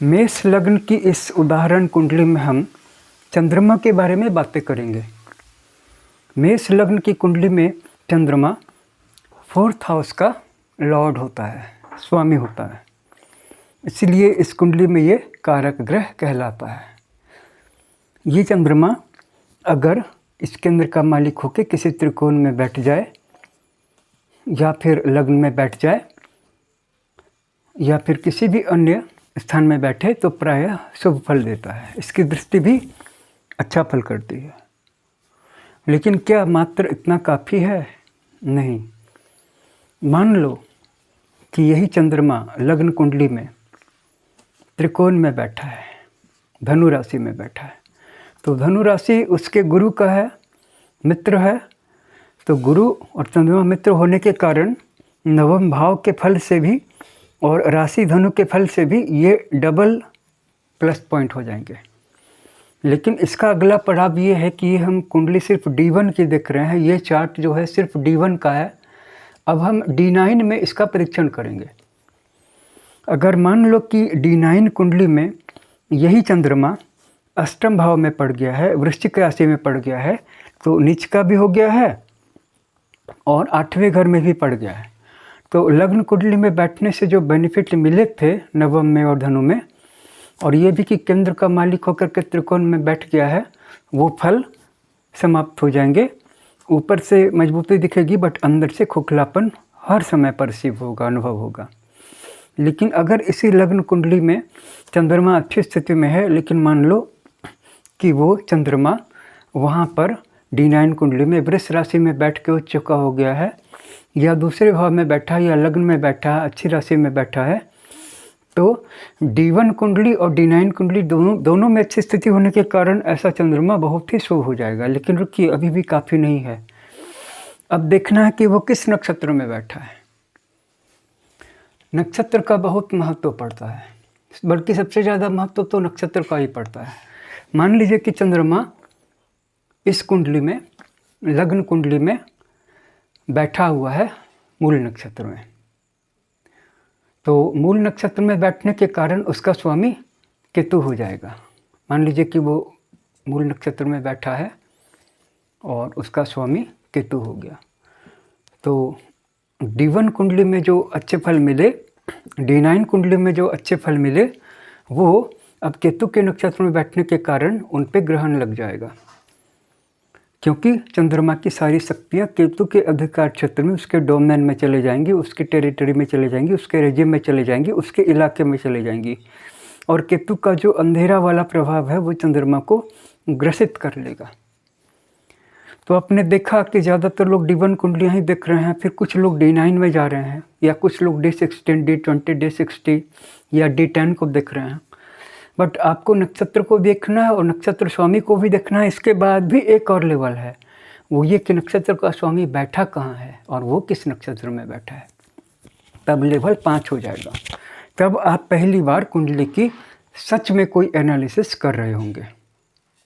मेष लग्न की इस उदाहरण कुंडली में हम चंद्रमा के बारे में बातें करेंगे। मेष लग्न की कुंडली में चंद्रमा 4th हाउस का लॉर्ड होता है, स्वामी होता है, इसलिए इस कुंडली में ये कारक ग्रह कहलाता है। ये चंद्रमा अगर इस केंद्र का मालिक होकर किसी त्रिकोण में बैठ जाए या फिर लग्न में बैठ जाए या फिर किसी भी अन्य स्थान में बैठे तो प्रायः शुभ फल देता है। इसकी दृष्टि भी अच्छा फल करती है। लेकिन क्या मात्र इतना काफ़ी है? नहीं। मान लो कि यही चंद्रमा लग्न कुंडली में त्रिकोण में बैठा है, धनु राशि में बैठा है, तो धनु राशि उसके गुरु का है, मित्र है। तो गुरु और चंद्रमा मित्र होने के कारण नवम भाव के फल से भी और राशि धनु के फल से भी ये डबल प्लस पॉइंट हो जाएंगे। लेकिन इसका अगला पड़ाव ये है कि हम कुंडली सिर्फ D1 की देख रहे हैं। ये चार्ट जो है सिर्फ D1 का है। अब हम D9 में इसका परीक्षण करेंगे। अगर मान लो कि D9 कुंडली में यही चंद्रमा अष्टम भाव में पड़ गया है, वृश्चिक राशि में पड़ गया है, तो नीच का भी हो गया है और 8वें घर में भी पड़ गया है। तो लग्न कुंडली में बैठने से जो बेनिफिट मिले थे नवम में और धनु में, और ये भी कि केंद्र का मालिक होकर के त्रिकोण में बैठ गया है, वो फल समाप्त हो जाएंगे। ऊपर से मजबूती दिखेगी बट अंदर से खोखलापन हर समय परसीव होगा, अनुभव होगा। लेकिन अगर इसी लग्न कुंडली में चंद्रमा अच्छी स्थिति में है, लेकिन मान लो कि वो चंद्रमा वहाँ पर D9 कुंडली में वृष राशि में बैठ के उच्च का हो गया है, या दूसरे भाव में बैठा है, या लग्न में बैठा है, अच्छी राशि में बैठा है, तो D1 कुंडली और D9 कुंडली दोनों में अच्छी स्थिति होने के कारण ऐसा चंद्रमा बहुत ही शुभ हो जाएगा। लेकिन रुकिए, अभी भी काफ़ी नहीं है। अब देखना है कि वो किस नक्षत्र में बैठा है। नक्षत्र का बहुत महत्व पड़ता है, बल्कि सबसे ज़्यादा महत्व तो नक्षत्र का ही पड़ता है। मान लीजिए कि चंद्रमा इस कुंडली में, लग्न कुंडली में बैठा हुआ है मूल नक्षत्र में, तो मूल नक्षत्र में बैठने के कारण उसका स्वामी केतु हो जाएगा। मान लीजिए कि वो मूल नक्षत्र में बैठा है और उसका स्वामी केतु हो गया, तो D1 कुंडली में जो अच्छे फल मिले, D9 कुंडली में जो अच्छे फल मिले, वो अब केतु के नक्षत्र में बैठने के कारण उन पे ग्रहण लग जाएगा। क्योंकि चंद्रमा की सारी शक्तियाँ केतु के अधिकार क्षेत्र में, उसके डोमेन में चले जाएंगी, उसके टेरिटरी में चले जाएंगी, उसके रेजिम में चले जाएंगी, उसके इलाके में चले जाएंगी। और केतु का जो अंधेरा वाला प्रभाव है वो चंद्रमा को ग्रसित कर लेगा। तो आपने देखा कि ज़्यादातर लोग D1 कुंडलियाँ ही देख रहे हैं, फिर कुछ लोग D9 में जा रहे हैं, या कुछ लोग D16, D20, D60 या D10 को देख रहे हैं। बट आपको नक्षत्र को देखना है और नक्षत्र स्वामी को भी देखना है। इसके बाद भी एक और लेवल है, वो ये कि नक्षत्र का स्वामी बैठा कहाँ है और वो किस नक्षत्र में बैठा है। तब लेवल 5 हो जाएगा। तब आप पहली बार कुंडली की सच में कोई एनालिसिस कर रहे होंगे।